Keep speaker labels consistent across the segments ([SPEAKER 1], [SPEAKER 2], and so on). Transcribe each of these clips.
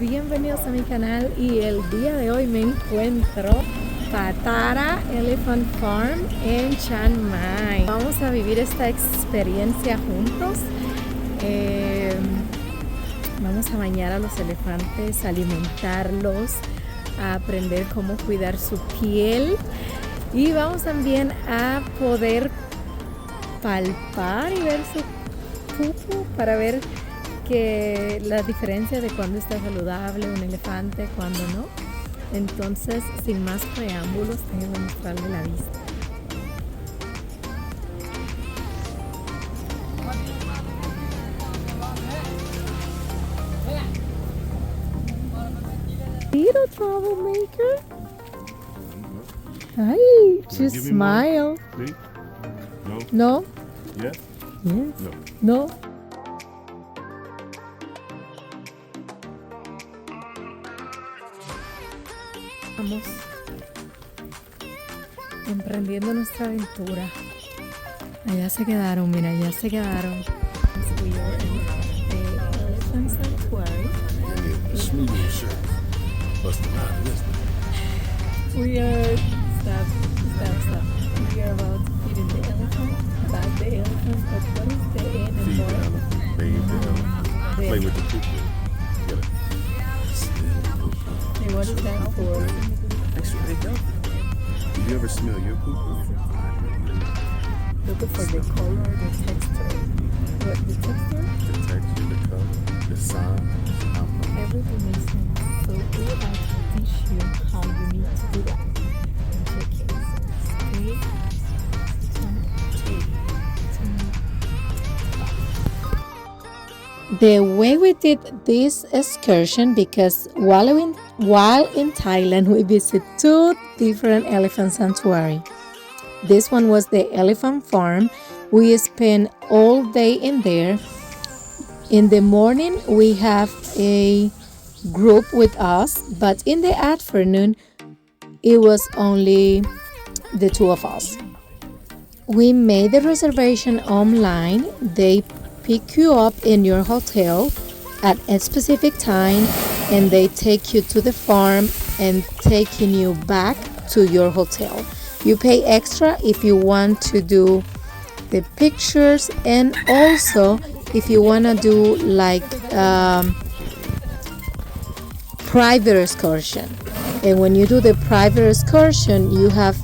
[SPEAKER 1] bienvenidos a mi canal y el día de hoy me encuentro Patara Elephant Farm en Chiang Mai. Vamos a vivir esta experiencia juntos. Vamos a bañar a los elefantes, alimentarlos, a aprender cómo cuidar su piel y vamos también a poder palpar y ver su pupu para ver que la diferencia de cuando está saludable un elefante, cuando no. Entonces, sin más preámbulos, tengo que mostrarle la vista. Little troublemaker. Hi, just smile. No?
[SPEAKER 2] Yes?
[SPEAKER 1] Yes.
[SPEAKER 2] No.
[SPEAKER 1] No. Estamos emprendiendo nuestra aventura. Allá se quedaron, mira, allá se quedaron. We are in the elephant sanctuary. We are stop. We are about to feed the elephant. Back the elephant, but what is the end and
[SPEAKER 2] Feed the
[SPEAKER 1] bottom?
[SPEAKER 2] elephant. Bathe the elephant. Play with the poop. Get it.
[SPEAKER 1] Hey, what is that for?
[SPEAKER 2] Extra healthy. Did you ever smell your poop?
[SPEAKER 1] Looking for the color, the texture. What, the texture?
[SPEAKER 2] The texture, the color, the size.
[SPEAKER 1] Everything makes sense. So we're about to teach you how you need to do that. And check it. The way we did this excursion, because while in Thailand we visit two different elephant sanctuary. This one was the elephant farm. We spent all day in there. In the morning we have a group with us, but in the afternoon it was only the two of us. We made the reservation online. They pick you up in your hotel at a specific time and they take you to the farm and taking you back to your hotel. You pay extra if you want to do the pictures and also if you want to do like private excursion. And when you do the private excursion, you have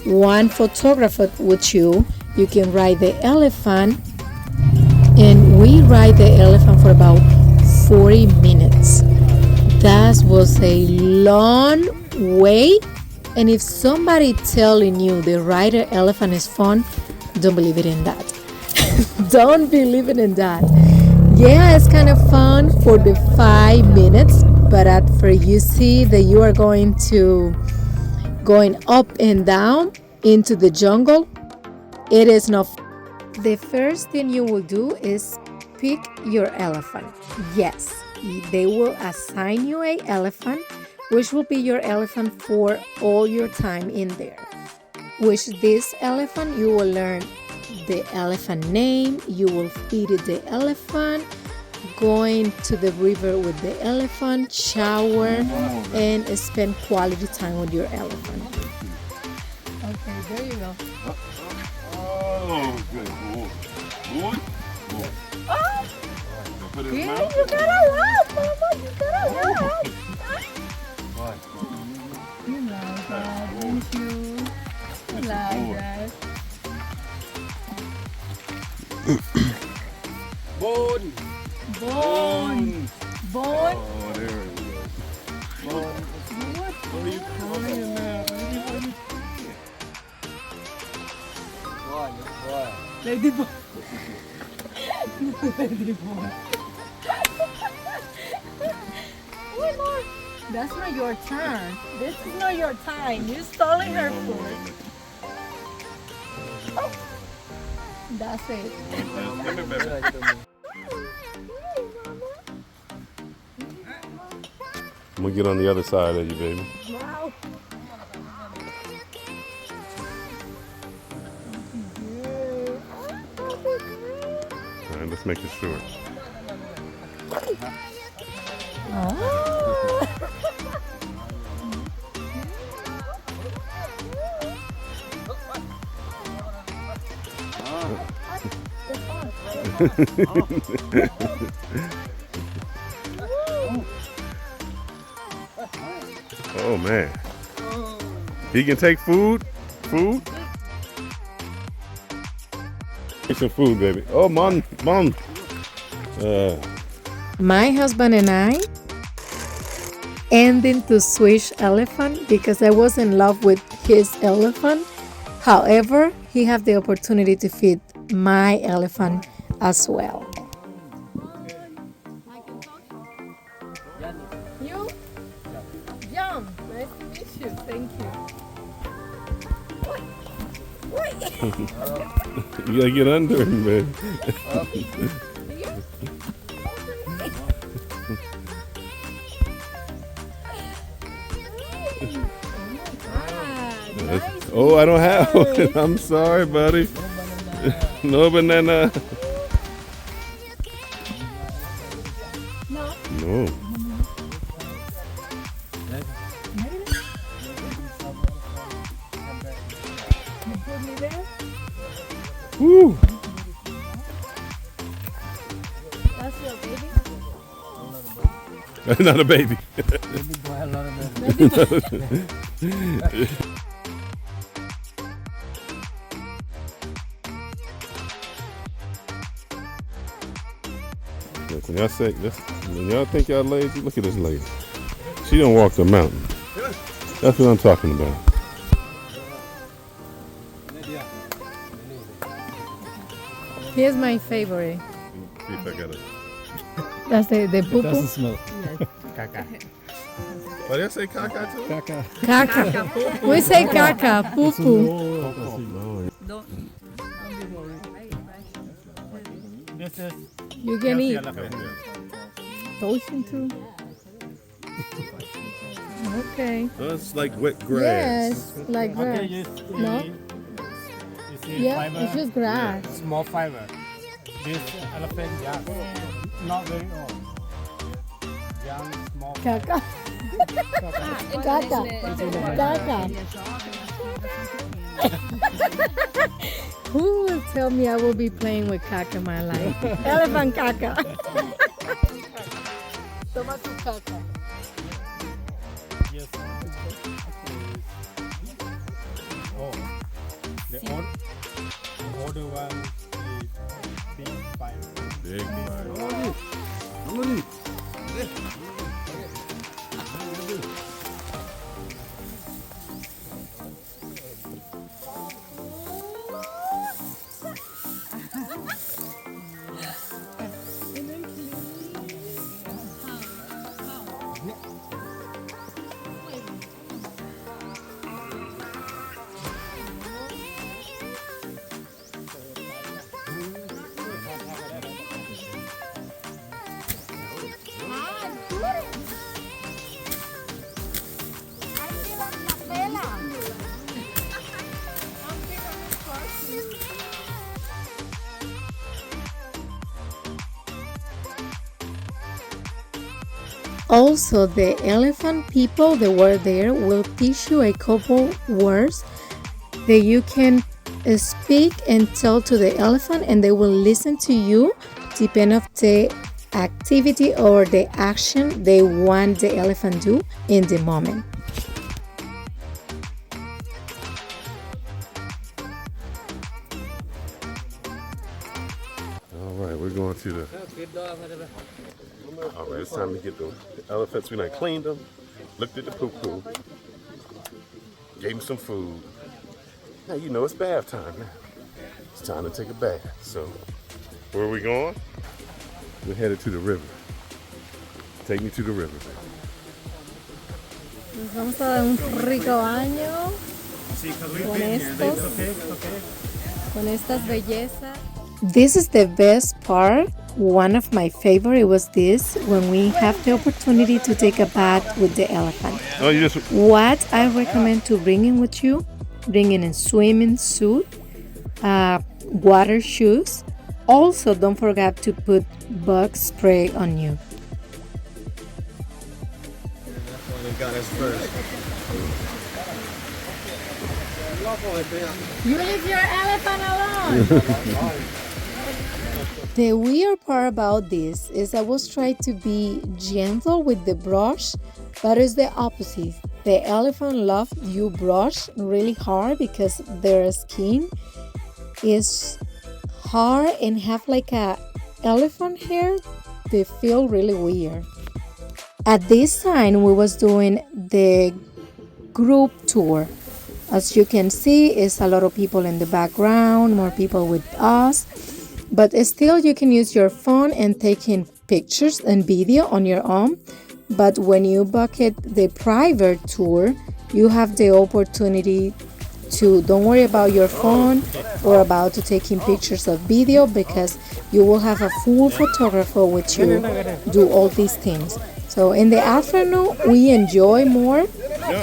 [SPEAKER 1] one photographer with you. You can ride the elephant, and we ride the elephant for about 40 minutes. That was a long way. And if somebody telling you the rider elephant is fun, don't believe it in that. Don't believe it in that. Yeah, it's kind of fun for the 5 minutes, but after you see that you are going up and down into the jungle, it is not. The first thing you will do is pick your elephant. Yes, they will assign you an elephant, which will be your elephant for all your time in there. Which this elephant, you will learn the elephant name, you will feed it the elephant, going to the river with the elephant, shower, and spend quality time with your elephant. Okay, there you go.
[SPEAKER 2] Oh, good. Good.
[SPEAKER 1] Oh,
[SPEAKER 2] Put it in
[SPEAKER 1] yeah,
[SPEAKER 2] his mouth.
[SPEAKER 1] you gotta laugh, Mama, you gotta laugh.
[SPEAKER 2] Why?
[SPEAKER 1] You like that, didn't you? You like that.
[SPEAKER 2] Bone.
[SPEAKER 1] Bone.
[SPEAKER 2] Oh, there it is. Bone. What are you crying now?
[SPEAKER 1] Lady boy. Lady boy. Wait, Lord. That's not your turn. This is not your time. You're stealing her food. Oh. That's it.
[SPEAKER 2] I'm gonna get on the other side of you, baby.
[SPEAKER 1] Wow.
[SPEAKER 2] All right, let's make it short.
[SPEAKER 1] Oh.
[SPEAKER 3] Oh man. He can take food? Food? Take some food, baby. Oh, mom.
[SPEAKER 1] My husband and I ending to switch elephant because I was in love with his elephant. However, he have the opportunity to feed my elephant as well. You? Jump. Nice to meet you. Thank you.
[SPEAKER 3] You gotta get under him, man. Oh, I don't have one. I'm sorry, buddy. No banana. No. Woo.
[SPEAKER 1] That's your baby?
[SPEAKER 3] Not a baby. Look, when y'all say this, when y'all think y'all lazy, look at this lady. She don't walk the mountain. That's what I'm talking about.
[SPEAKER 1] Here's my favorite.
[SPEAKER 3] See if I got it.
[SPEAKER 1] That's the poo poo.
[SPEAKER 2] smell.
[SPEAKER 3] Oh, they say caca too?
[SPEAKER 2] Caca.
[SPEAKER 1] Caca. We say caca, poo poo.
[SPEAKER 2] This is
[SPEAKER 1] You can eat. Ocean too. Okay.
[SPEAKER 3] Oh, it's like wet grass.
[SPEAKER 1] Yes, like grass.
[SPEAKER 2] okay,
[SPEAKER 1] No?
[SPEAKER 2] you see
[SPEAKER 1] Yeah,
[SPEAKER 2] fiber,
[SPEAKER 1] it's just grass.
[SPEAKER 2] small fiber. This elephant, yeah, not very old. Young, small.
[SPEAKER 1] Caca. Caca. Caca. Who will tell me I will be playing with caca in my life? Elephant caca. Toma tu caca.
[SPEAKER 2] Yes. Oh, the older one is big fiber.
[SPEAKER 3] Big fire.
[SPEAKER 1] Also, the elephant people that were there will teach you a couple words that you can speak and tell to the elephant, and they will listen to you depending of the activity or the action they want the elephant do in the moment.
[SPEAKER 3] All right, we're going to the. All right, it's time to get the elephants. We done cleaned them, looked at the poo-poo, gave them some food. Now you know it's bath time now. It's time to take a bath. So, where are we going? We're headed to the river. Take me to the river.
[SPEAKER 1] Nos vamos a dar un rico baño con estas bellezas. This is the best part. One of my favorite was this, when we have the opportunity to take a bath with the elephant.
[SPEAKER 3] Oh, you just.
[SPEAKER 1] What I recommend to bring in with you, bring in a swimming suit, water shoes. Also, don't forget to put bug spray on you.
[SPEAKER 2] Got us first.
[SPEAKER 1] You leave your elephant alone. The weird part about this is I was trying to be gentle with the brush, but it's the opposite. The elephant love you brush really hard because their skin is hard and have like a elephant hair. They feel really weird. At this time, we was doing the group tour. As you can see, it's a lot of people in the background, more people with us. But still, you can use your phone and taking pictures and video on your own. But when you bucket the private tour, you have the opportunity to don't worry about your phone or about to taking pictures of video because you will have a full photographer with you do all these things. So in the afternoon, we enjoy more.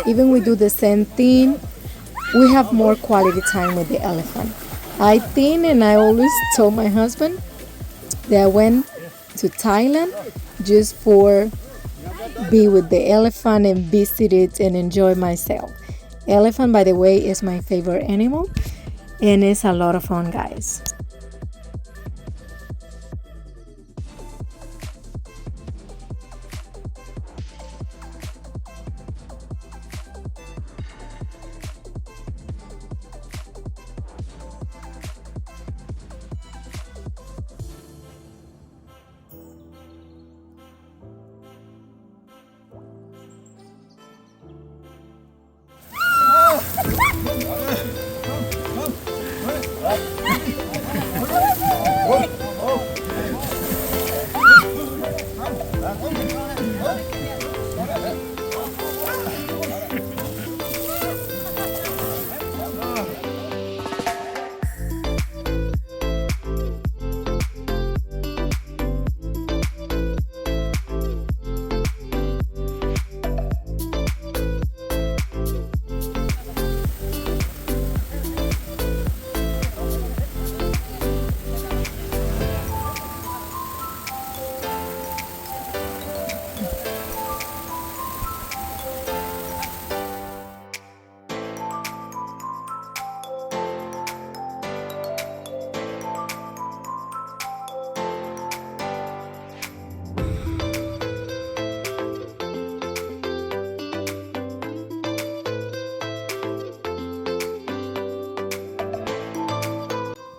[SPEAKER 1] Even we do the same thing. We have more quality time with the elephant. I think, and I always told my husband that I went to Thailand just for be with the elephant and visit it and enjoy myself. Elephant, by the way, is my favorite animal and it's a lot of fun, guys.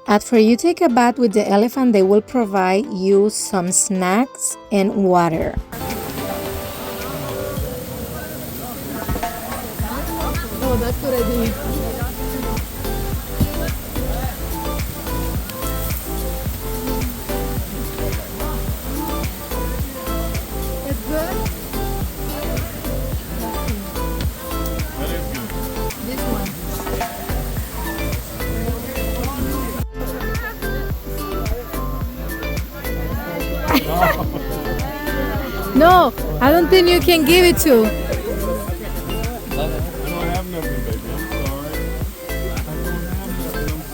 [SPEAKER 1] After you take a bath with the elephant, they will provide you some snacks and water. Oh, that's what I did. It's good? This one. No, I don't think you can give it to.
[SPEAKER 3] I don't have nothing, baby.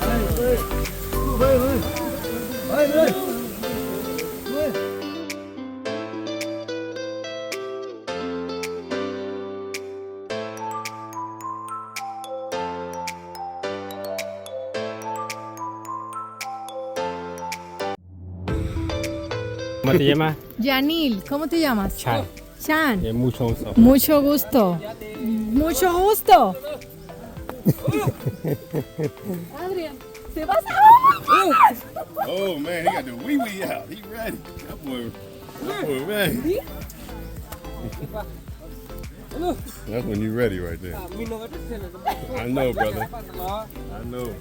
[SPEAKER 3] I'm sorry. I don't have nothing.
[SPEAKER 2] ¿Cómo te llamas?
[SPEAKER 1] Yanil, ¿cómo te llamas?
[SPEAKER 2] Chan.
[SPEAKER 1] Chan.
[SPEAKER 2] Mucho gusto.
[SPEAKER 1] Mucho gusto. Mucho gusto. Adrian, ¿se vas a...
[SPEAKER 3] Oh man, he got the wee wee out. He ready. That boy ready. That's when you ready right there. I know, brother. I know.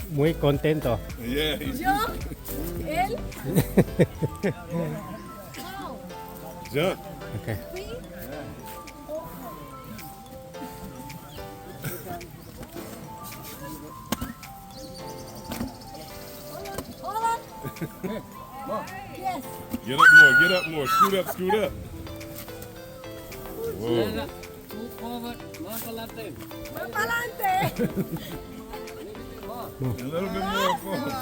[SPEAKER 2] Muy contento.
[SPEAKER 3] Yeah. He's
[SPEAKER 1] Yo, él.
[SPEAKER 3] jump.
[SPEAKER 2] Okay.
[SPEAKER 1] Yes.
[SPEAKER 3] Get up more. Scoot up. Whoa.
[SPEAKER 4] Move forward, más adelante.
[SPEAKER 1] Adelante.
[SPEAKER 3] A little bit more forward.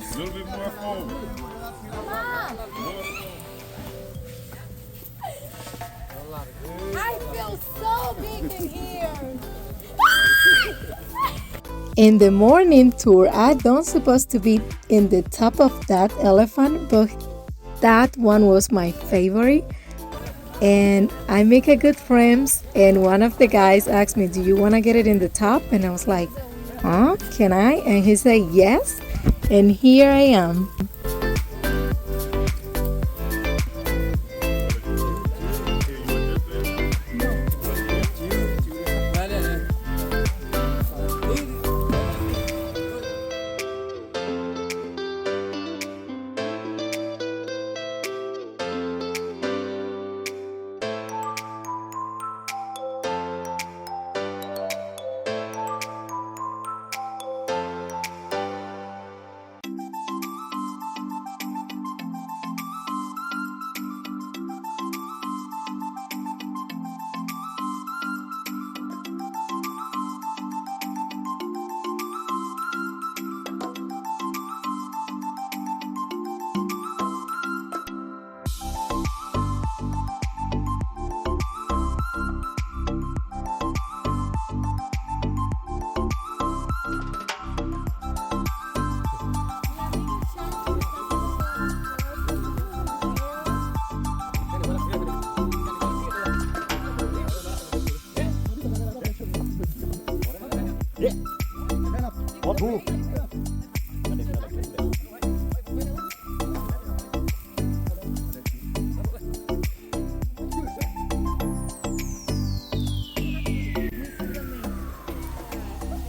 [SPEAKER 3] A little bit more forward.
[SPEAKER 1] I feel so In the morning tour, I don't supposed to be in the top of that elephant, but that one was my favorite. And I make a good friends. And one of the guys asked me, "Do you want to get it in the top?" And I was like, "Huh? Can I?" And he said, "Yes." And here I am.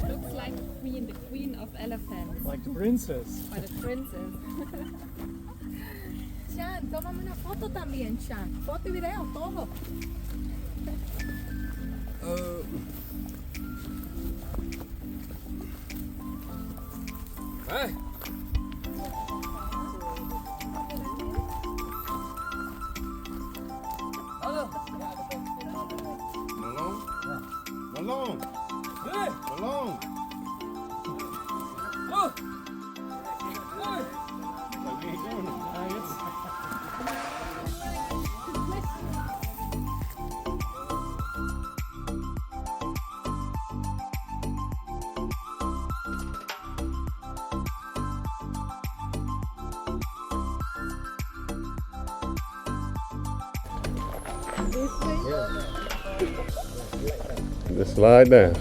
[SPEAKER 5] Looks like the queen of elephants.
[SPEAKER 2] Like the princess.
[SPEAKER 5] Or the princess.
[SPEAKER 1] Chan, tómame una foto también, Chan. Foto y video, todo.
[SPEAKER 4] Hey.
[SPEAKER 3] Malone.
[SPEAKER 4] Hey.
[SPEAKER 3] Malone.
[SPEAKER 4] Oh.
[SPEAKER 3] Like we ain't doing it. Just slide down.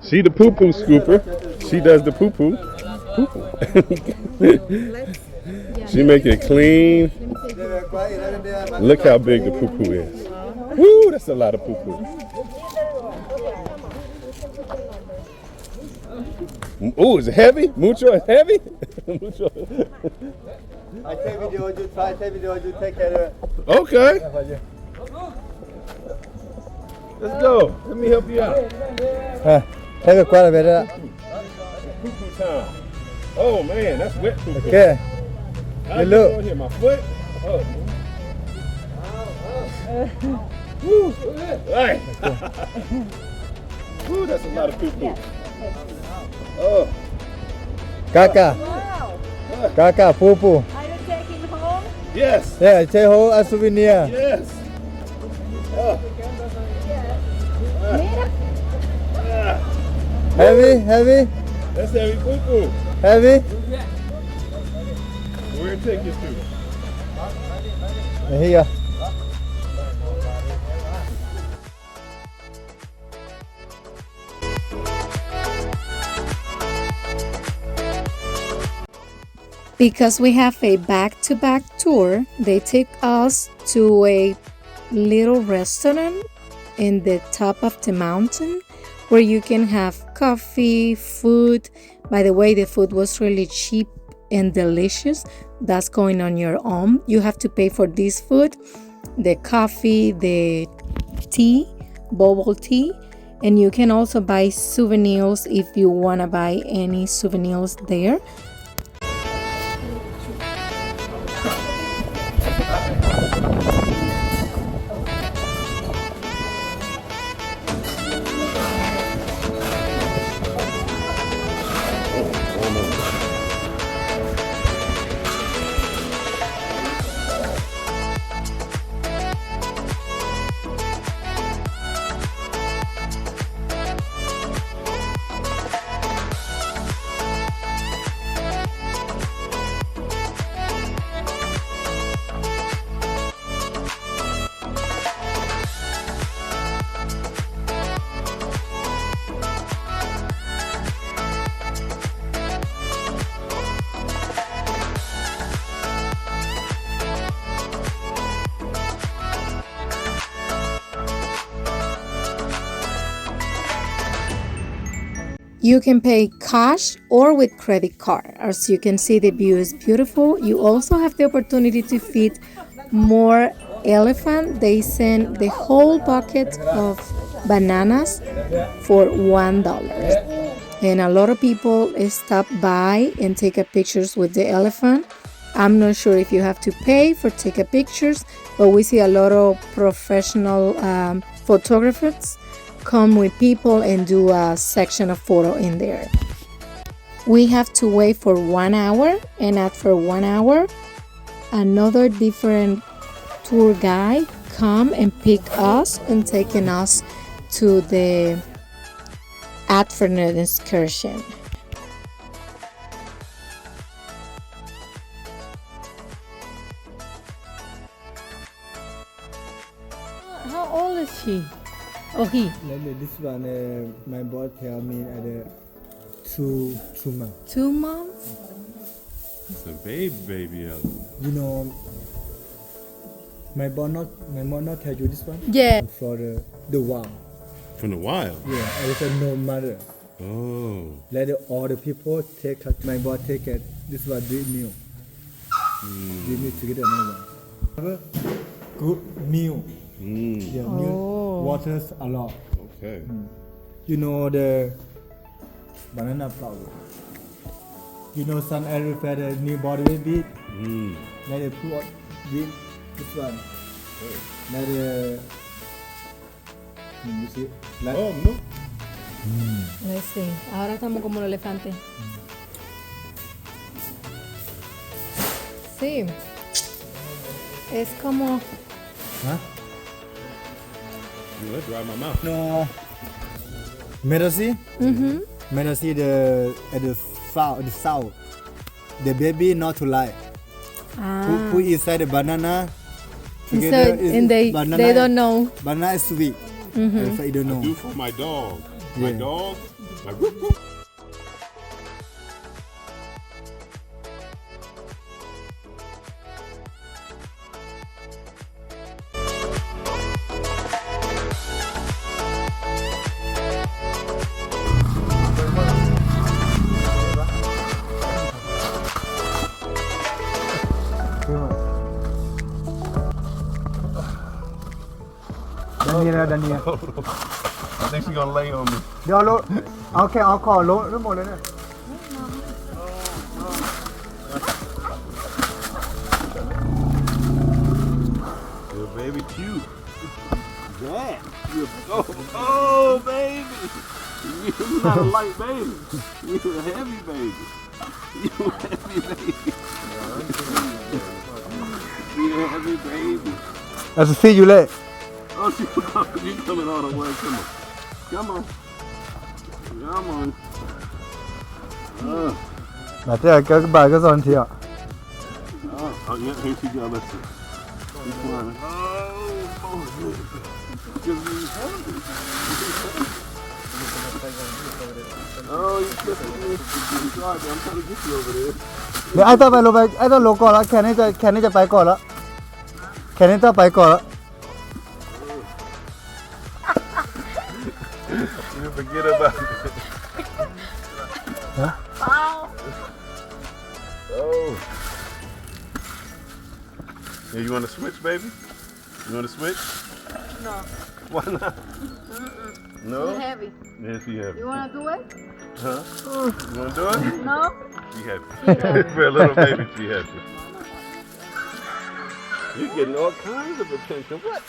[SPEAKER 3] She the poo-poo scooper. She does the poo-poo. She make it clean. Look how big the poo-poo is. Woo, that's a lot of poo-poo. Oh, is it heavy? Mucho is heavy? Mucho.
[SPEAKER 6] I take video, you try, take video, you take care of it.
[SPEAKER 3] Okay. Let's go. Let me help you out.
[SPEAKER 6] Take a quite a bit.
[SPEAKER 3] Poo-poo time. Oh man, that's wet poo-poo.
[SPEAKER 6] Okay.
[SPEAKER 3] I
[SPEAKER 6] You look.
[SPEAKER 3] Go here, my foot. Oh. Woo. Right. Woo, that's a lot of poo-poo. Oh.
[SPEAKER 6] Kaka. Kaka, poo poo.
[SPEAKER 5] Are you taking home?
[SPEAKER 3] Yes.
[SPEAKER 6] Yeah, take home a souvenir.
[SPEAKER 3] Yes. Oh.
[SPEAKER 6] Heavy, heavy,
[SPEAKER 3] That's heavy poo-poo.
[SPEAKER 6] heavy.
[SPEAKER 3] Where it take you to?
[SPEAKER 6] Here you go.
[SPEAKER 1] Because we have a back-to-back tour, they take us to a little restaurant in the top of the mountain where you can have coffee, food. By the way, the food was really cheap and delicious. That's going on your own. You have to pay for this food, the coffee, the tea, bubble tea, and you can also buy souvenirs if you want to buy any souvenirs there. You can pay cash or with credit card. As you can see, the view is beautiful. You also have the opportunity to feed more elephant. They send the whole bucket of bananas for $1. And a lot of people stop by and take a pictures with the elephant. I'm not sure if you have to pay for take a pictures, but we see a lot of professional photographers come with people and do a section of photo in there. We have to wait for 1 hour, and after 1 hour, another different tour guide come and pick us and taking us to the afternoon excursion. How old is she? Oh, he.
[SPEAKER 6] This one, my boss tell me at 2 months.
[SPEAKER 1] 2 months?
[SPEAKER 3] It's a baby elephant.
[SPEAKER 6] You know, my mom not tell you this one.
[SPEAKER 1] Yeah.
[SPEAKER 6] For the wild.
[SPEAKER 3] From the wild?
[SPEAKER 6] Yeah, I said no mother.
[SPEAKER 3] Oh.
[SPEAKER 6] Let all the people take her. My boss take it. This one big meal. We need to get another one. Good meal. Yeah, meal. Waters a lot.
[SPEAKER 3] Okay.
[SPEAKER 6] You know the banana flower. You know some elephant the new body baby. Let it put with this one. Let it. You see? Like,
[SPEAKER 3] Oh, no.
[SPEAKER 1] Let's see. Ahora estamos como los elefantes. Sí. Es como.
[SPEAKER 6] huh?
[SPEAKER 3] You let dry my mouth.
[SPEAKER 6] No. Majesty? Majesty at the south. The baby not to lie. Put inside the banana.
[SPEAKER 1] And so, and they don't know.
[SPEAKER 6] Banana is sweet. If I don't know.
[SPEAKER 3] Do for my dog. My
[SPEAKER 6] Yeah.
[SPEAKER 3] dog. My whoop, whoop.
[SPEAKER 6] Daniel.
[SPEAKER 3] I think she's gonna lay on me.
[SPEAKER 6] เดี๋ยวรถเอาแค่เอาคอรถทั้งหมดเลยเนี่ย
[SPEAKER 3] Your baby cute. That. Oh, baby. You're not a light baby. You're a heavy baby. You're a heavy baby. You're a heavy baby.
[SPEAKER 6] I'll see you later.
[SPEAKER 3] Oh, you coming all the way. Come on. Come on. Come on.
[SPEAKER 6] mà thế là cái bài cái giòn thiệt.
[SPEAKER 3] Oh, yeah, here she go. Let's see. She's climbing. Oh, you kissing me. Sorry, I'm trying to get you over there.
[SPEAKER 6] เดี๋ยวไอ้ต้องไปลงไปไอ้ต้องลงก่อนแล้วแค่นี้จะไปก่อนแล้วแค่นี้ต้องไปก่อนแล้ว
[SPEAKER 3] You forget about it.
[SPEAKER 6] Huh?
[SPEAKER 3] Oh. Yeah, you want to switch, baby? You want to switch?
[SPEAKER 5] No.
[SPEAKER 3] Why not? No?
[SPEAKER 5] Too heavy.
[SPEAKER 3] Yeah, she heavy.
[SPEAKER 5] You wanna do it?
[SPEAKER 3] Huh? You want to do it?
[SPEAKER 5] No?
[SPEAKER 3] She heavy. For a little baby, she heavy. You're getting all kinds of attention. What?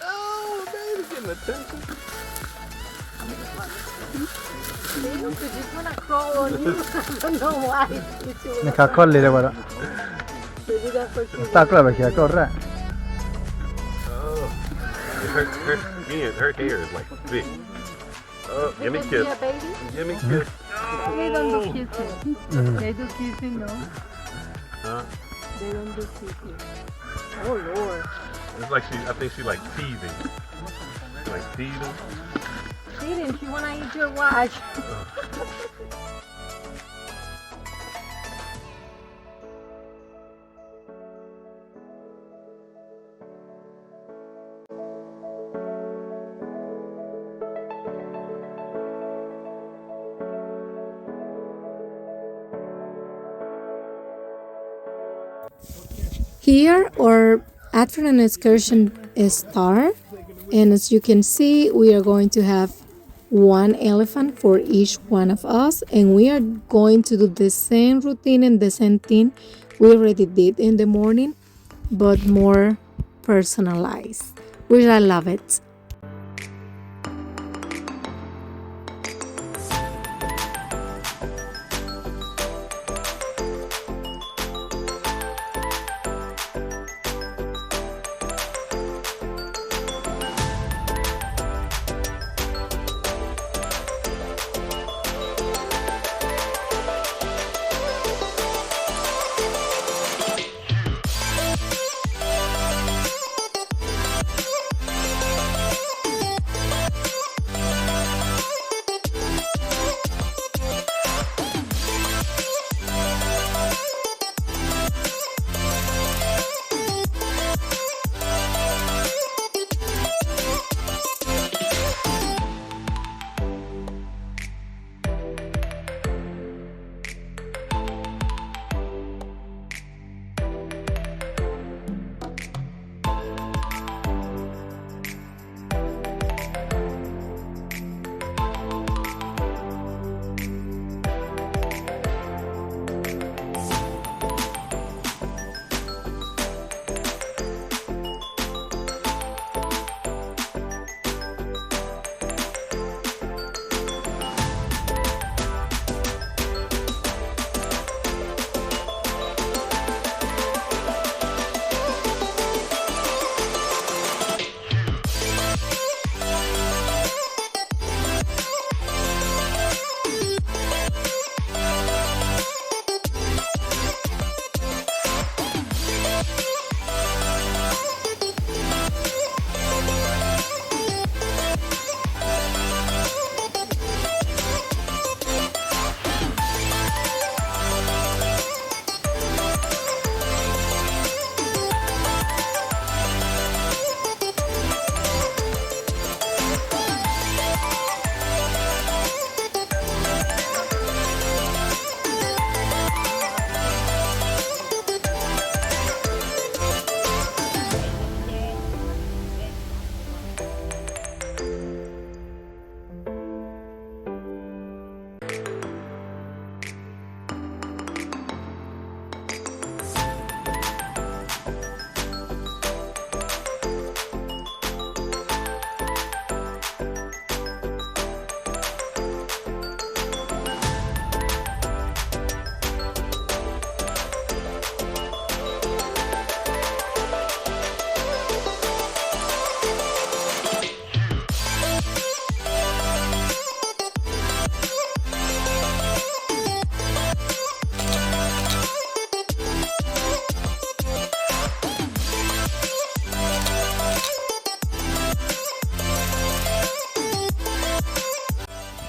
[SPEAKER 3] Oh, baby, getting attention.
[SPEAKER 5] You just wanna crawl on you. I don't know why. You
[SPEAKER 6] นะครับก้อนเลยแล้ววะ
[SPEAKER 5] do that for sure.
[SPEAKER 6] ตากล้าไปแค่ก้อนแรก
[SPEAKER 3] Oh. Her skin, her hair is like thick. Oh, give me a kiss.
[SPEAKER 5] Yeah, baby.
[SPEAKER 3] Give me a kiss.
[SPEAKER 5] They don't do kissing. They do kissing, no?
[SPEAKER 3] Huh?
[SPEAKER 5] They don't do kissing. Oh, Lord.
[SPEAKER 3] It's like I think she like teasing. Like teasing.
[SPEAKER 5] She didn't. She wanna eat your watch.
[SPEAKER 1] Here, our afternoon excursion start, and as you can see, we are going to have one elephant for each one of us, and we are going to do the same routine and the same thing we already did in the morning, but more personalized, which I love it.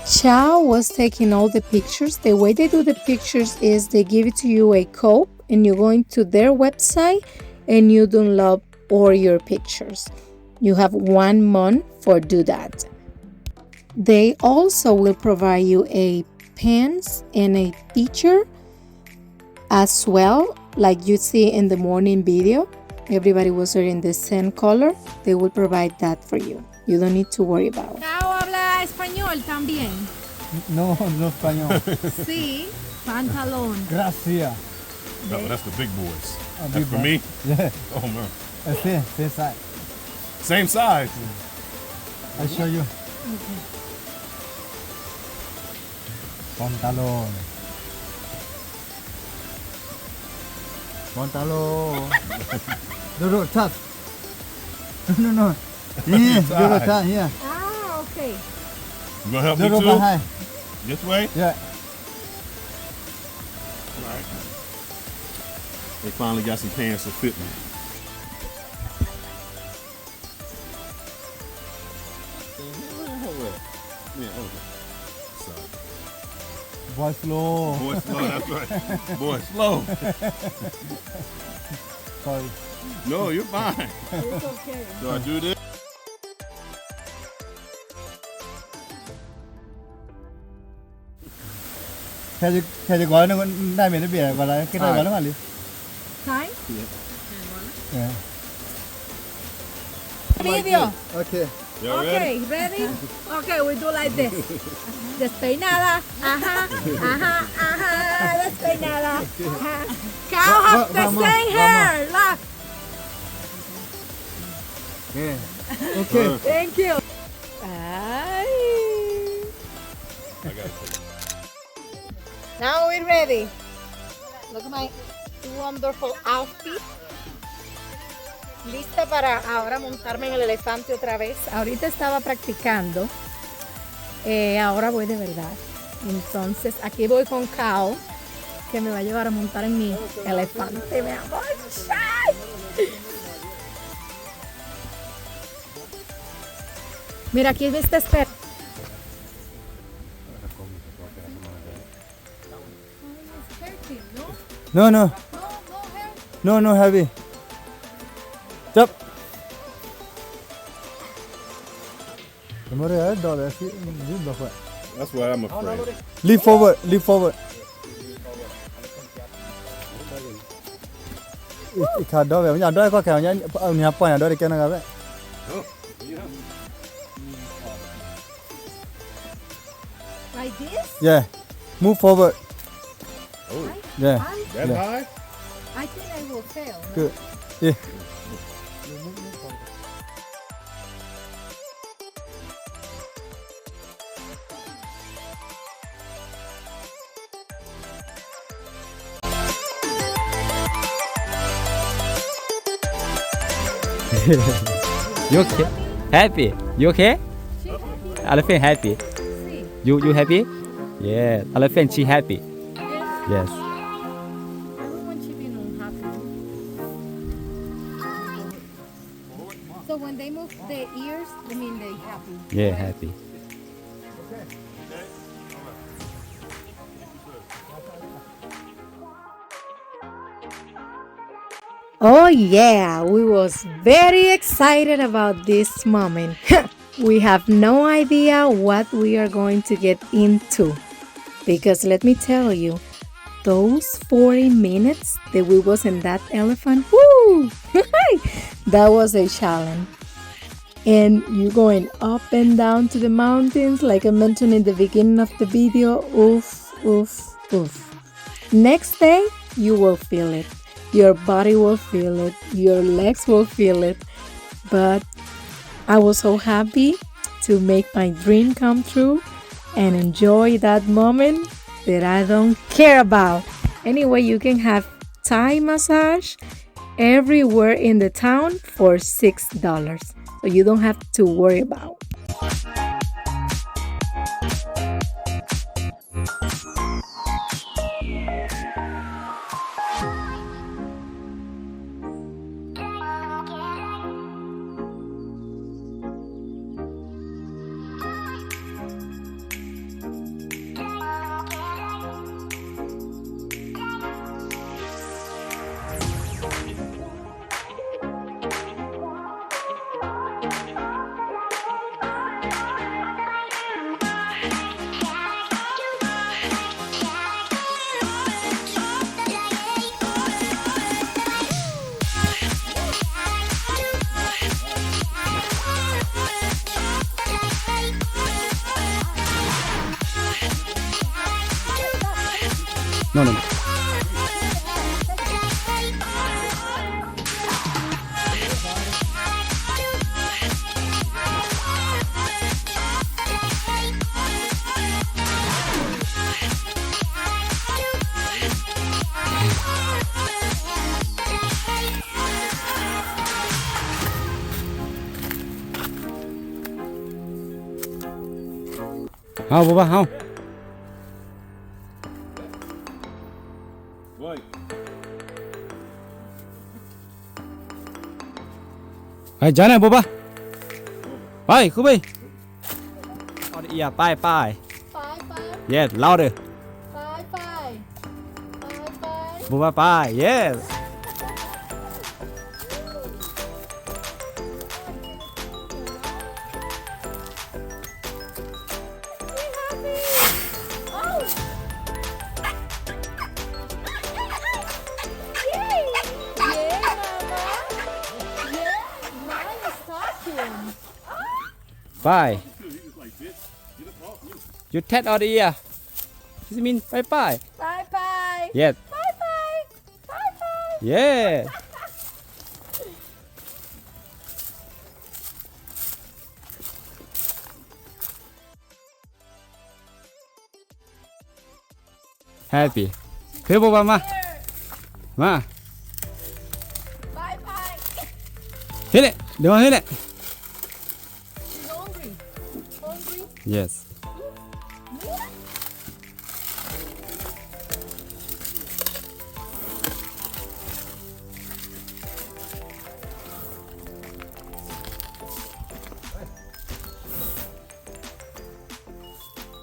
[SPEAKER 1] Chow was taking all the pictures. The way they do the pictures is they give it to you a code and you go into their website and you download all your pictures. You have 1 month for do that. They also will provide you a pens and a teacher as well, like you see in the morning video. Everybody was wearing the same color. They will provide that for you. You don't need to worry about it.
[SPEAKER 5] Chao habla español también.
[SPEAKER 6] No, no español.
[SPEAKER 5] Sí, pantalón.
[SPEAKER 6] Gracias.
[SPEAKER 3] No, that's the big boys.
[SPEAKER 6] Oh,
[SPEAKER 3] That's
[SPEAKER 6] big
[SPEAKER 3] for
[SPEAKER 6] boy.
[SPEAKER 3] me?
[SPEAKER 6] Yeah.
[SPEAKER 3] Oh, man.
[SPEAKER 6] Same side.
[SPEAKER 3] Same size.
[SPEAKER 6] I show you. Pantalón. Pantalón. No, touch. No. Here, touch, here.
[SPEAKER 5] Ah, okay.
[SPEAKER 3] You gonna help me
[SPEAKER 6] No,
[SPEAKER 3] too?
[SPEAKER 6] behind.
[SPEAKER 3] This way?
[SPEAKER 6] Yeah.
[SPEAKER 3] All right. They finally got some pants that fit me. Yeah, okay. Sorry.
[SPEAKER 6] Boy slow.
[SPEAKER 3] Boy slow, that's right. Boy slow.
[SPEAKER 6] Sorry.
[SPEAKER 3] No, you're fine.
[SPEAKER 5] It's okay.
[SPEAKER 3] Do I do this?
[SPEAKER 6] Theo gói nó còn đai miệng nó bìa và là cái đai gói nó mà đi.
[SPEAKER 5] time?
[SPEAKER 6] Yeah.
[SPEAKER 5] Video.
[SPEAKER 6] Okay.
[SPEAKER 3] Y'all
[SPEAKER 5] Okay, ready? Okay, we do like this. Despeinada. Ajá, ajá, ajá. Despeinada. Ajá. Cow have the
[SPEAKER 6] Vamos,
[SPEAKER 5] same hair. Look.
[SPEAKER 6] Yeah. Okay.
[SPEAKER 5] Thank you. Ay.
[SPEAKER 3] I got it.
[SPEAKER 5] Now we're ready. Look at my wonderful outfit. Lista para ahora montarme en el elefante otra vez. Ahorita estaba practicando. Ahora voy de verdad. Entonces aquí voy con Kao, que me va a llevar a montar en mi elefante, mi amor. ¡Ay! Mira, aquí viste espera.
[SPEAKER 6] No, no. No, no heavy. Stop.
[SPEAKER 3] That's what I'm afraid.
[SPEAKER 6] Leap forward, leap forward. It can't do it. I'm not going to point. I'm not going to
[SPEAKER 5] Like this?
[SPEAKER 6] Yeah. Move forward.
[SPEAKER 3] Oh,
[SPEAKER 6] Yeah.
[SPEAKER 3] that
[SPEAKER 6] Yeah.
[SPEAKER 3] high?
[SPEAKER 5] I think I will fail. No?
[SPEAKER 6] Good. Yeah.
[SPEAKER 7] You okay? Happy? You okay? Elephant happy.
[SPEAKER 5] See.
[SPEAKER 7] You happy? Yeah. Elephant she happy. Yes.
[SPEAKER 5] Everyone should be happy. So when they move their ears, I mean they happy.
[SPEAKER 7] Yeah, happy.
[SPEAKER 1] Oh yeah, we was very excited about this moment. We have no idea what we are going to get into. Because let me tell you, those 40 minutes that we was in that elephant, woo! That was a challenge. And you going up and down to the mountains, like I mentioned in the beginning of the video, oof, oof, oof. Next day, you will feel it. Your body will feel it. Your legs will feel it. But I was so happy to make my dream come true and enjoy that moment that I don't care about. Anyway, you can have Thai massage everywhere in the town for $6. So you don't have to worry about.
[SPEAKER 7] No, no. How, Baba, how?
[SPEAKER 3] What?
[SPEAKER 7] Hey, जाना है Baba. Bye, cứ đi. Yeah, bye, bye.
[SPEAKER 5] Bye bye.
[SPEAKER 7] Yes, louder.
[SPEAKER 5] Bye bye. Bye bye.
[SPEAKER 7] Baba, bye. Yes.
[SPEAKER 5] Yay!
[SPEAKER 7] Bye. You tap on the ear. This means bye bye.
[SPEAKER 5] Bye bye.
[SPEAKER 7] Yes.
[SPEAKER 5] Bye bye. Bye bye.
[SPEAKER 7] Yeah. Happy. เพื่อนบอกมา มา
[SPEAKER 5] Bye bye.
[SPEAKER 7] เฮ้ยเดี๋ยวมาเฮ้ย
[SPEAKER 5] She's hungry. Hungry?
[SPEAKER 7] Yes.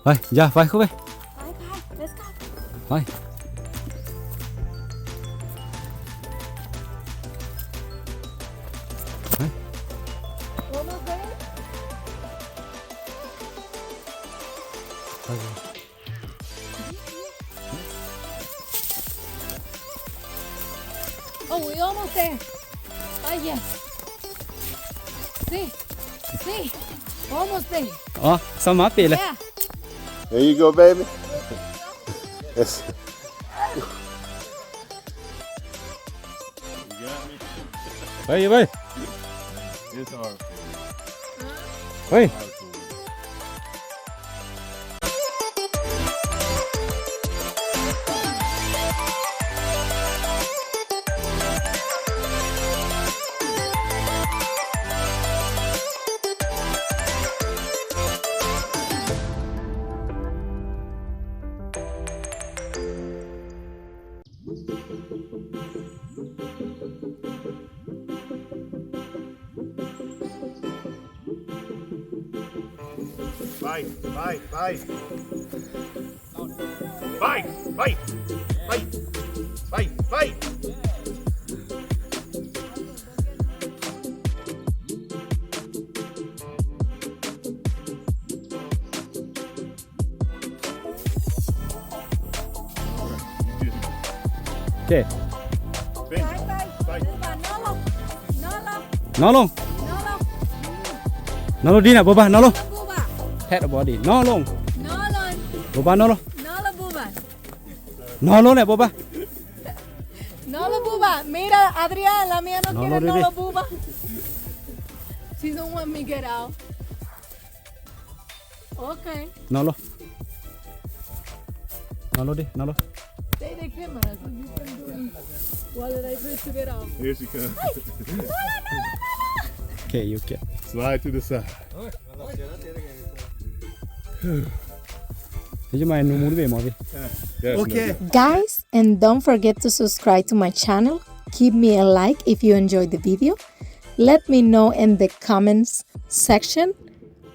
[SPEAKER 7] Thôi, giờ phải không ơi.
[SPEAKER 5] Bye bye. Let's go.
[SPEAKER 7] Thôi.
[SPEAKER 5] Almost there. Oh, we almost there. Oh, yes. See? See? Almost there.
[SPEAKER 7] Sao má tì
[SPEAKER 5] Yeah.
[SPEAKER 3] There you go, baby. Yes.
[SPEAKER 7] Ơi, ơi.
[SPEAKER 3] It's hard.
[SPEAKER 7] Ơi.
[SPEAKER 3] Bye, bye, bye. Bye, bye, bye, bye, bye.
[SPEAKER 7] Ok.
[SPEAKER 3] Ben,
[SPEAKER 5] Bye bye.
[SPEAKER 3] bye.
[SPEAKER 5] Nolo. Nolo.
[SPEAKER 7] Nó luôn.
[SPEAKER 5] Nolo.
[SPEAKER 7] Nó luôn đi nè, bố ba, nó luôn.
[SPEAKER 5] Buba.
[SPEAKER 7] Thét ở bò đi. Nó luôn.
[SPEAKER 5] Nolo.
[SPEAKER 7] Bố ba nó luôn.
[SPEAKER 5] Nolo Buba.
[SPEAKER 7] Nó luôn nè, bố ba.
[SPEAKER 5] Nolo Buba. Mira, Adrián, la mía no
[SPEAKER 7] No
[SPEAKER 5] quiere
[SPEAKER 7] lo diré.
[SPEAKER 5] Nolo Buba. She don't want me to get out. Okay.
[SPEAKER 7] Nó luôn. Nó luôn đi, nó luôn.
[SPEAKER 5] Stay the camera so you can do it while I try to get out.
[SPEAKER 3] Here she comes.
[SPEAKER 7] Ok, ok.
[SPEAKER 3] Slide to the side.
[SPEAKER 7] Thế chứ mày muốn về mò gì?
[SPEAKER 3] Yes,
[SPEAKER 6] Okay.
[SPEAKER 1] Guys, and don't forget to subscribe to my channel. Give me a like if you enjoyed the video. Let me know in the comments section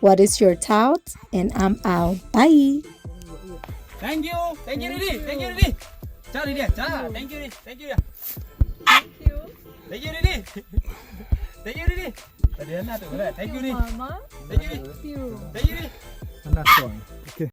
[SPEAKER 1] what is your thoughts, and I'm out. Bye.
[SPEAKER 7] Thank you. Thank you đi. Thank you đi. Chào đi đi. Chào. Thank you đi. Thank you đi.
[SPEAKER 5] Thank you.
[SPEAKER 7] Thank you đi. Thank you đi. Thank you đi. Thank you đi.
[SPEAKER 5] Mama.
[SPEAKER 7] Thank you đi.
[SPEAKER 5] Thank you.
[SPEAKER 7] Thank you đi.
[SPEAKER 6] I'm not sure. Okay.